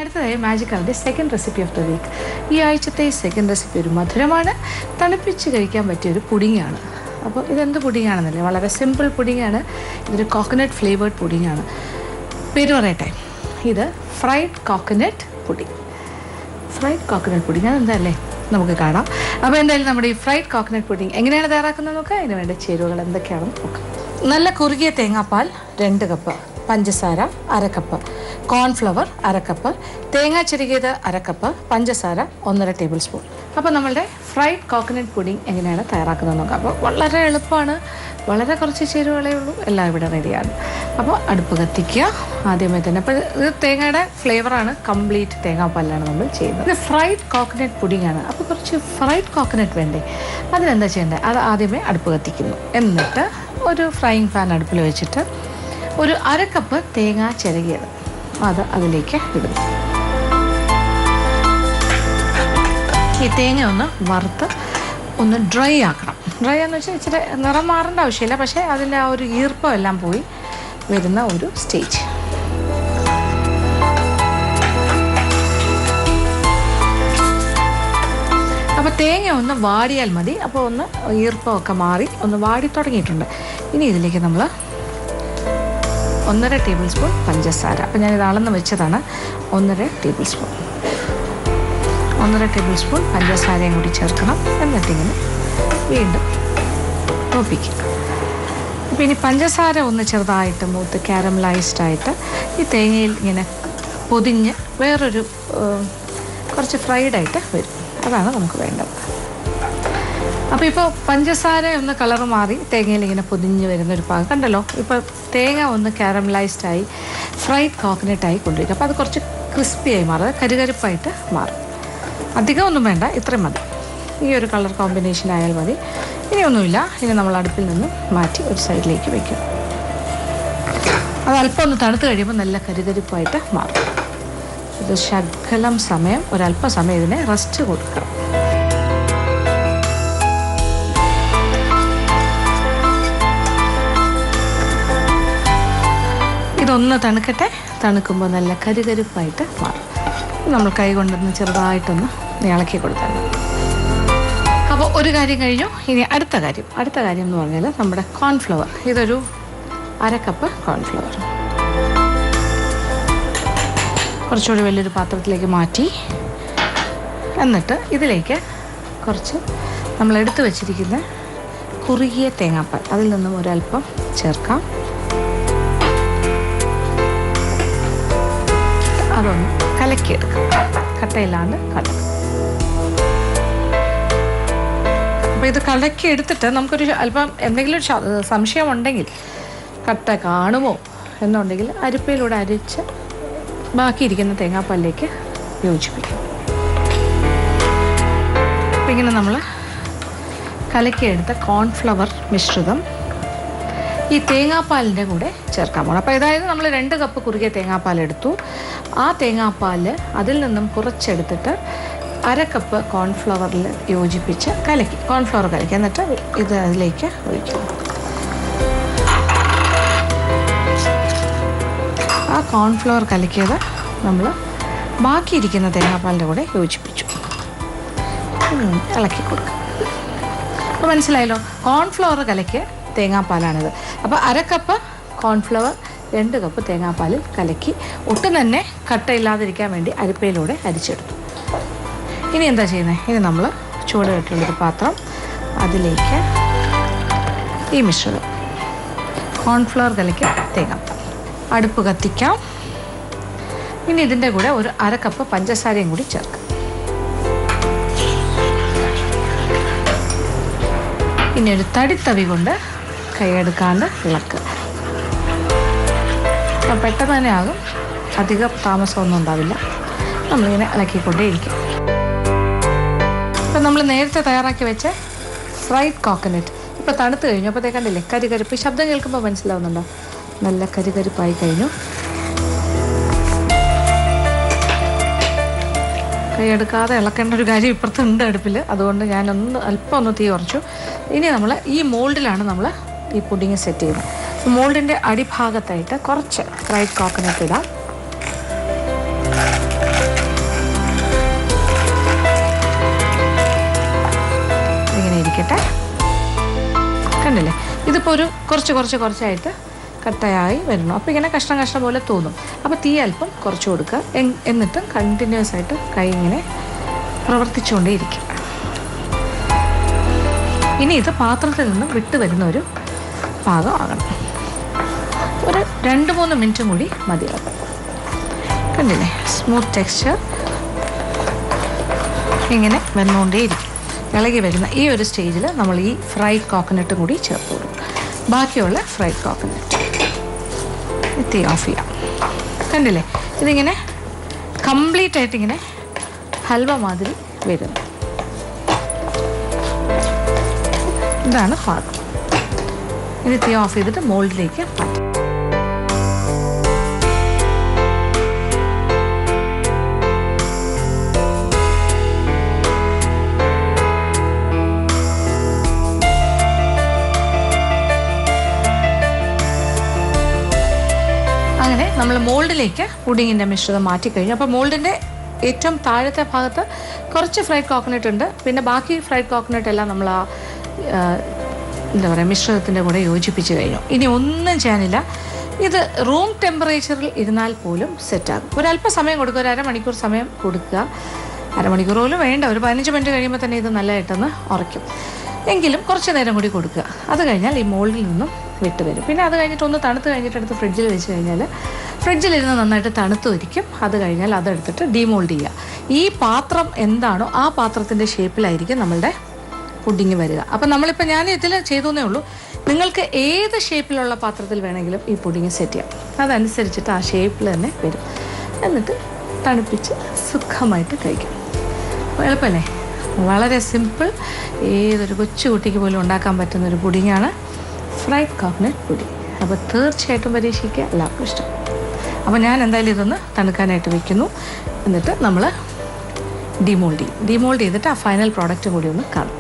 അടുത്തതായി മാജിക്കലിൻ്റെ second recipe of the week. ഈ ആഴ്ചത്തെ സെക്കൻഡ് റെസിപ്പി ഒരു മധുരമാണ്, തണുപ്പിച്ച് കഴിക്കാൻ പറ്റിയൊരു പുഡിങ്ങാണ്. അപ്പോൾ ഇതെന്ത് പുഡിങ്ങാണെന്നല്ലേ, വളരെ സിമ്പിൾ പുഡിങ്ങാണ്. ഇതൊരു കോക്കനട്ട് ഫ്ലേവേർഡ് പുഡിങ്ങാണ്. പേര് പറയട്ടെ, ഇത് fried coconut pudding. Fried coconut pudding അതെന്തല്ലേ നമുക്ക് കാണാം. അപ്പോൾ എന്തായാലും നമ്മുടെ ഈ ഫ്രൈഡ് കോക്കനട്ട് പുഡിങ് എങ്ങനെയാണ് തയ്യാറാക്കുന്നത് നോക്കാം. അതിന് വേണ്ട ചേരുവകൾ എന്തൊക്കെയാണെന്ന് നോക്കാം. നല്ല കുറുകിയ തേങ്ങാപ്പാൽ 2 കപ്പ്, പഞ്ചസാര 1/2 കപ്പ്, കോൺഫ്ലവർ 1/2 കപ്പ്, തേങ്ങ ചിരകിയത് 1/2 കപ്പ്, പഞ്ചസാര 1.5 ടേബിൾ സ്പൂൺ. അപ്പോൾ നമ്മളുടെ ഫ്രൈഡ് കോക്കനട്ട് പുഡിങ് എങ്ങനെയാണ് തയ്യാറാക്കുന്നത് നോക്കാം. അപ്പോൾ വളരെ എളുപ്പമാണ്, വളരെ കുറച്ച് ചേരുവകളേ ഉള്ളൂ, എല്ലാം ഇവിടെ റെഡിയാണ്. അപ്പോൾ അടുപ്പ് കത്തിക്കുക ആദ്യമേ തന്നെ. അപ്പോൾ ഇത് തേങ്ങയുടെ ഫ്ലേവറാണ്, കംപ്ലീറ്റ് തേങ്ങാപ്പാലാണ് നമ്മൾ ചെയ്യുന്നത്. ഇത് ഫ്രൈഡ് കോക്കനട്ട് പുഡിംഗ് ആണ്. അപ്പോൾ കുറച്ച് ഫ്രൈഡ് കോക്കനട്ട് വേണ്ടേ, അതിനെന്താ ചെയ്യേണ്ടത്? അത് ആദ്യമേ അടുപ്പ് കത്തിക്കുന്നു. എന്നിട്ട് ഒരു ഫ്രൈയിങ് പാൻ അടുപ്പിൽ വെച്ചിട്ട് ഒരു 1/2 കപ്പ് തേങ്ങ ചിരകിയത് അത് അതിലേക്ക് ഇടുന്നു. ഈ തേങ്ങ ഒന്ന് വറുത്ത് ഒന്ന് ഡ്രൈ ആക്കണം. ഡ്രൈ എന്ന് വെച്ചാൽ ഇച്ചിരി നിറം മാറേണ്ട ആവശ്യമില്ല, പക്ഷേ അതിൻ്റെ ആ ഒരു ഈർപ്പം എല്ലാം പോയി വരുന്ന ഒരു സ്റ്റേജ്. അപ്പോൾ തേങ്ങ ഒന്ന് വാടിയാൽ മതി. അപ്പോൾ ഒന്ന് ഈർപ്പമൊക്കെ മാറി ഒന്ന് വാടി തുടങ്ങിയിട്ടുണ്ട്. ഇനി ഇതിലേക്ക് നമ്മൾ 1.5 ടേബിൾ സ്പൂൺ പഞ്ചസാര. അപ്പോൾ ഞാനിത് അളന്ന് വെച്ചതാണ്. 1.5 ടേബിൾ സ്പൂൺ 1.5 ടേബിൾ സ്പൂൺ പഞ്ചസാരയും കൂടി ചേർക്കണം. എന്നിട്ടിങ്ങനെ വീണ്ടും ഒപ്പിക്കുക. അപ്പോൾ ഇനി പഞ്ചസാര ഒന്ന് ചെറുതായിട്ട് മൂത്ത് കാരമലൈസ്ഡ് ആയിട്ട് ഈ തേങ്ങയിൽ ഇങ്ങനെ പൊതിഞ്ഞ് വേറൊരു കുറച്ച് ഫ്രൈഡായിട്ട് വരും. അതാണ് നമുക്ക് വേണ്ടത്. അപ്പോൾ ഇപ്പോൾ പഞ്ചസാര ഒന്ന് കളർ മാറി തേങ്ങയിൽ ഇങ്ങനെ പൊതിഞ്ഞ് വരുന്നൊരു പാകം കണ്ടല്ലോ. ഇപ്പോൾ തേങ്ങ ഒന്ന് കാരമലൈസ്ഡായി ഫ്രൈഡ് കോക്കനട്ടായി കൊണ്ടുവരിക. അപ്പോൾ അത് കുറച്ച് ക്രിസ്പിയായി മാറും, കരുകരുപ്പായിട്ട് മാറും. അധികം ഒന്നും വേണ്ട, ഇത്രയും മതി. ഈ ഒരു കളർ കോമ്പിനേഷൻ ആയാൽ മതി. ഇനിയൊന്നുമില്ല. ഇനി നമ്മൾ അടുപ്പിൽ നിന്നും മാറ്റി ഒരു സൈഡിലേക്ക് വയ്ക്കും. അത് അല്പം ഒന്ന് തണുത്ത് കഴിയുമ്പോൾ നല്ല കരുകരുപ്പായിട്ട് മാറും. ഇത് ശകലം സമയം, ഒരല്പസമയം ഇതിനെ റെസ്റ്റ് കൊടുക്കണം. ഇതൊന്ന് തണുക്കട്ടെ. തണുക്കുമ്പോൾ നല്ല കരുകരുപ്പായിട്ട് മാറും. നമ്മൾ കൈ കൊണ്ടൊന്ന് ചെറുതായിട്ടൊന്ന് ഇളക്കി കൊടുക്കണം. അപ്പോൾ ഒരു കാര്യം കഴിഞ്ഞു. ഇനി അടുത്ത കാര്യം എന്ന് പറഞ്ഞാൽ നമ്മുടെ കോൺഫ്ലവർ. ഇതൊരു 1/2 കപ്പ് കോൺഫ്ലവർ കുറച്ചുകൂടി വലിയൊരു പാത്രത്തിലേക്ക് മാറ്റി. എന്നിട്ട് ഇതിലേക്ക് കുറച്ച് നമ്മൾ എടുത്തു വച്ചിരിക്കുന്ന കുറുകിയ തേങ്ങാപ്പാൽ അതിൽ നിന്നും ഒരല്പം ചേർക്കാം. അതൊന്ന് കലക്കിയെടുക്കാം, കട്ടയില്ലാണ്ട് കലക്കാം. അപ്പോൾ ഇത് കലക്കി എടുത്തിട്ട് നമുക്കൊരു അല്പം എന്തെങ്കിലും സംശയമുണ്ടെങ്കിൽ, കട്ട കാണുമോ എന്നുണ്ടെങ്കിൽ അരിപ്പയിലൂടെ അരിച്ച് ബാക്കിയിരിക്കുന്ന തേങ്ങാപ്പാലിലേക്ക് യോജിപ്പിക്കും. അപ്പോൾ ഇങ്ങനെ നമ്മൾ കലക്കിയെടുത്ത കോൺഫ്ലവർ മിശ്രിതം ഈ തേങ്ങാപ്പാലിൻ്റെ കൂടെ ചേർക്കാൻ പോകണം. അപ്പോൾ അതായത് നമ്മൾ 2 കപ്പ് കുറുകിയ തേങ്ങാപ്പാൽ എടുത്തു. ആ തേങ്ങാപ്പാൽ അതിൽ നിന്നും കുറച്ചെടുത്തിട്ട് 1/2 കപ്പ് കോൺഫ്ലവറിൽ യോജിപ്പിച്ച് കോൺഫ്ലവർ കലക്കി. എന്നിട്ട് ഇത് അതിലേക്ക് ഒഴിക്കും. ആ കോൺഫ്ലവർ കലക്കിയത് നമ്മൾ ബാക്കിയിരിക്കുന്ന തേങ്ങാപ്പാലിൻ്റെ കൂടെ യോജിപ്പിച്ചു. ഇളക്കി കൊടുക്കുക. അപ്പോൾ മനസ്സിലായല്ലോ, കോൺഫ്ലവർ കലക്കിയ തേങ്ങാപ്പാലാണിത്. അപ്പോൾ 1/2 കപ്പ് കോൺഫ്ലവർ 2 കപ്പ് തേങ്ങാപ്പാലിൽ കലക്കി ഒട്ടും തന്നെ കട്ടയില്ലാതിരിക്കാൻ വേണ്ടി അരിപ്പയിലൂടെ അരിച്ചെടുത്തു. ഇനി എന്താ ചെയ്യുന്നത്? ഇനി നമ്മൾ ചൂടുകെട്ടുള്ളൊരു പാത്രം, അതിലേക്ക് ഈ മിശ്രിതം കോൺഫ്ലവർ കലക്കി തേങ്ങാപ്പാൽ, അടുപ്പ് കത്തിക്കാം. ഇനി ഇതിൻ്റെ കൂടെ ഒരു 1/2 കപ്പ് പഞ്ചസാരയും കൂടി ചേർക്കാം. ഇനി ഒരു തടിത്തവി കൊണ്ട് കൈയെടുക്കാണ്ട് ഇളക്കുക. അപ്പം പെട്ടെന്ന് തന്നെ ആകും, അധികം താമസമൊന്നും ഉണ്ടാവില്ല. നമ്മളിങ്ങനെ ഇളക്കിക്കൊണ്ടേയിരിക്കും. ഇപ്പം നമ്മൾ നേരത്തെ തയ്യാറാക്കി വെച്ച ഫ്രൈഡ് കോക്കനട്ട് ഇപ്പോൾ തണുത്ത് കഴിഞ്ഞു. അപ്പോൾ കണ്ടില്ലേ കരുകരുപ്പ്, ശബ്ദം കേൾക്കുമ്പോൾ മനസ്സിലാവുന്നുണ്ടോ? നല്ല കരുകരുപ്പായി കഴിഞ്ഞു. കൈയെടുക്കാതെ ഇളക്കേണ്ട ഒരു കാര്യം ഇപ്പുറത്തുണ്ട് അടുപ്പിൽ. അതുകൊണ്ട് ഞാനൊന്ന് അല്പം ഒന്ന് തീ കുറച്ചു. ഇനി നമ്മൾ ഈ മോൾഡിലാണ് നമ്മൾ ഈ പുഡിങ് സെറ്റ് ചെയ്യുന്നത്. മോൾഡിൻ്റെ അടിഭാഗത്തായിട്ട് കുറച്ച് ഫ്രൈഡ് കോക്കനട്ട് ഇടാം. അപ്പോൾ ഒരു കുറച്ചായിട്ട് കട്ടയായി വരുന്നു. അപ്പോൾ ഇങ്ങനെ കഷ്ണം പോലെ തോന്നും. അപ്പോൾ തീ അല്പം കുറച്ച് കൊടുക്കുക. എന്നിട്ട് കണ്ടിന്യൂസ് ആയിട്ട് കൈ ഇങ്ങനെ പ്രവർത്തിച്ചുകൊണ്ടേയിരിക്കും. ഇനി ഇത് പാത്രത്തിൽ നിന്ന് വിട്ട് വരുന്ന ഒരു പാകമാകണം. ഒരു 2-3 മിനിറ്റും കൂടി മതിയാകും. കണ്ടില്ലേ, സ്മൂത്ത് ടെക്സ്ചർ ഇങ്ങനെ വന്നുകൊണ്ടേയിരിക്കും. ഇളകി വരുന്ന ഈ ഒരു സ്റ്റേജിൽ നമ്മൾ ഈ ഫ്രൈഡ് കോക്കനട്ടും കൂടി ചേർത്ത് കൊടുക്കും. ബാക്കിയുള്ള ഫ്രൈഡ് കോക്കനട്ട് തീ ഓഫ് ചെയ്യാം. കണ്ടില്ലേ, ഇതിങ്ങനെ കംപ്ലീറ്റ് ആയിട്ട് ഇങ്ങനെ ഹൽവ മാതിരി വരുന്നു. ഇതാണ് പാകം. ഇത് തീ ഓഫ് ചെയ്തിട്ട് മോൾഡിലേക്ക് മാറ്റാം. അങ്ങനെ നമ്മൾ മോൾഡിലേക്ക് പുഡിങ്ങിൻ്റെ മിശ്രിതം മാറ്റിക്കഴിഞ്ഞു. അപ്പോൾ മോൾഡിൻ്റെ ഏറ്റവും താഴത്തെ ഭാഗത്ത് കുറച്ച് ഫ്രൈഡ് കോക്കനട്ട് ഉണ്ട്. പിന്നെ ബാക്കി ഫ്രൈഡ് കോക്കനട്ട് എല്ലാം നമ്മൾ ആ എന്താ പറയുക മിശ്രിതത്തിൻ്റെ കൂടെ യോജിപ്പിച്ച് കഴിഞ്ഞു. ഇനി ഒന്നും ചെയ്യാനില്ല. ഇത് റൂം ടെമ്പറേച്ചറിൽ ഇരുന്നാൽ പോലും സെറ്റാകും. ഒരല്പം സമയം കൊടുക്കുക, ഒരു അരമണിക്കൂർ സമയം കൊടുക്കുക. അരമണിക്കൂർ പോലും വേണ്ട, ഒരു 15 മിനിറ്റ് കഴിയുമ്പോൾ തന്നെ ഇത് നല്ലതായിട്ടൊന്ന് ഉറയ്ക്കും. എങ്കിലും കുറച്ച് നേരം കൂടി കൊടുക്കുക. അത് കഴിഞ്ഞാൽ ഈ മോൾഡിൽ നിന്നും വിട്ട് വരും. പിന്നെ അത് കഴിഞ്ഞിട്ട് ഒന്ന് തണുത്ത് കഴിഞ്ഞിട്ട് എടുത്ത് ഫ്രിഡ്ജിൽ വെച്ച് കഴിഞ്ഞാൽ ഫ്രിഡ്ജിലിരുന്ന് നന്നായിട്ട് തണുത്ത് ഇരിക്കും. അത് കഴിഞ്ഞാൽ അതെടുത്തിട്ട് ഡീമോൾഡ് ചെയ്യുക. ഈ പാത്രം എന്താണോ ആ പാത്രത്തിൻ്റെ ഷേപ്പിലായിരിക്കും നമ്മളുടെ പുഡിങ് വരിക. അപ്പം നമ്മളിപ്പോൾ ഞാൻ ഇതിൽ ചെയ്തേ ഉള്ളൂ. നിങ്ങൾക്ക് ഏത് ഷേപ്പിലുള്ള പാത്രത്തിൽ വേണമെങ്കിലും ഈ പുഡിങ് സെറ്റ് ചെയ്യാം. അതനുസരിച്ചിട്ട് ആ ഷേപ്പിൽ തന്നെ വരും. എന്നിട്ട് തണുപ്പിച്ച് സുഖമായിട്ട് കഴിക്കാം. എളുപ്പമല്ലേ? വളരെ സിമ്പിൾ, ഏതൊരു കൊച്ചുകുട്ടിക്ക് പോലും ഉണ്ടാക്കാൻ പറ്റുന്നൊരു പുഡിങ്ങാണ് ഫ്രൈഡ് കോക്കനട്ട് പുഡിങ്. അപ്പോൾ തീർച്ചയായിട്ടും പരീക്ഷിക്കുക, എല്ലാവർക്കും ഇഷ്ടം. അപ്പോൾ ഞാൻ എന്തായാലും ഇതൊന്ന് തണുക്കാനായിട്ട് വെക്കുന്നു. എന്നിട്ട് നമ്മൾ ഡിമോൾഡ് ചെയ്തിട്ട് ആ ഫൈനൽ പ്രോഡക്റ്റും കൂടി ഒന്ന് കാണും.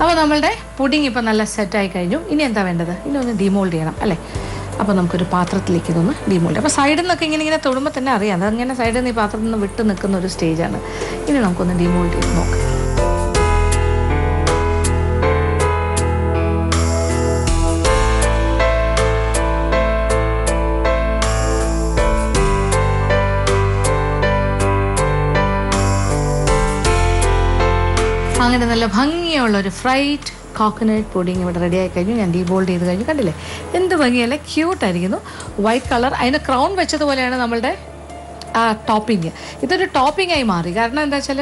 അപ്പോൾ നമ്മളുടെ പുഡിങ് ഇപ്പോൾ നല്ല സെറ്റായി കഴിഞ്ഞു. ഇനി എന്താ വേണ്ടത്? ഇനി ഒന്ന് ഡിമോൾഡ് ചെയ്യണം അല്ലേ? അപ്പോൾ നമുക്കൊരു പാത്രത്തിലേക്ക് ഇതൊന്ന് ഡിമോൾഡ്. അപ്പോൾ സൈഡിൽ നിന്നൊക്കെ ഇങ്ങനെ തൊടുമ്പോൾ തന്നെ അറിയാം അതങ്ങനെ സൈഡിൽ നിന്ന് ഈ പാത്രത്തിൽ നിന്ന് വിട്ട് നിൽക്കുന്ന ഒരു സ്റ്റേജാണ്. ഇനി നമുക്കൊന്ന് ഡിമോൾഡ് ചെയ്ത് നോക്കാം. അങ്ങനെ നല്ല ഭംഗിയുള്ളൊരു ഫ്രൈഡ് കോക്കനട്ട് പുഡിങ് ഇവിടെ റെഡി ആയി കഴിഞ്ഞു. ഞാൻ ഡീബോൾഡ് ചെയ്ത് കഴിഞ്ഞു. കണ്ടില്ലേ എന്ത് ഭംഗിയല്ലേ, ക്യൂട്ടായിരിക്കുന്നു. വൈറ്റ് കളർ, അതിന് ക്രൗൺ വെച്ചതുപോലെയാണ് നമ്മളുടെ ആ ടോപ്പിങ്. ഇതൊരു ടോപ്പിംഗ് ആയി മാറി. കാരണം എന്താ വെച്ചാൽ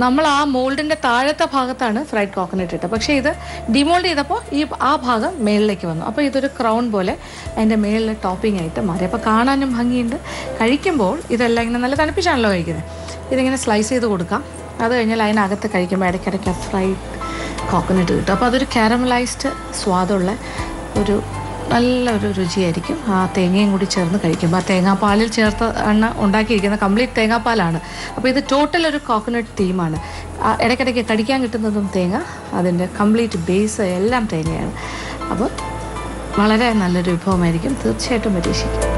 നമ്മൾ ആ മോൾഡിൻ്റെ താഴത്തെ ഭാഗത്താണ് ഫ്രൈഡ് കോക്കനട്ട് ഇട്ടത്. പക്ഷേ ഇത് ഡിമോൾഡ് ചെയ്തപ്പോൾ ആ ഭാഗം മേളിലേക്ക് വന്നു. അപ്പോൾ ഇതൊരു ക്രൗൺ പോലെ അതിൻ്റെ മേളിൽ ടോപ്പിംഗ് ആയിട്ട് മാറി. അപ്പോൾ കാണാനും ഭംഗിയുണ്ട്. കഴിക്കുമ്പോൾ ഇതെല്ലാം ഇങ്ങനെ നല്ല തണുപ്പിച്ചാണല്ലോ കഴിക്കുന്നത്. ഇതിങ്ങനെ സ്ലൈസ് ചെയ്ത് കൊടുക്കാം. അത് കഴിഞ്ഞാൽ അതിനകത്ത് കഴിക്കുമ്പോൾ ഇടയ്ക്കിടയ്ക്ക് ഫ്രൈഡ് കോക്കനട്ട് കിട്ടും. അപ്പോൾ അതൊരു കാരമലൈസ്ഡ് സ്വാദുള്ള ഒരു നല്ലൊരു രുചിയായിരിക്കും. ആ തേങ്ങയും കൂടി ചേർന്ന് കഴിക്കുമ്പോൾ ആ തേങ്ങാപ്പാലിൽ ചേർത്ത് ഉണ്ടാക്കിയിരിക്കുന്ന കംപ്ലീറ്റ് തേങ്ങാപ്പാലാണ്. അപ്പോൾ ഇത് ടോട്ടൽ ഒരു കോക്കനട്ട് തീമാണ്. ഇടയ്ക്കിടയ്ക്ക് കടിക്കാൻ കിട്ടുന്നതും തേങ്ങ, അതിൻ്റെ കംപ്ലീറ്റ് ബേസ് എല്ലാം തേങ്ങയാണ്. അപ്പോൾ വളരെ നല്ലൊരു വിഭവമായിരിക്കും. തീർച്ചയായിട്ടും പരീക്ഷിക്കും.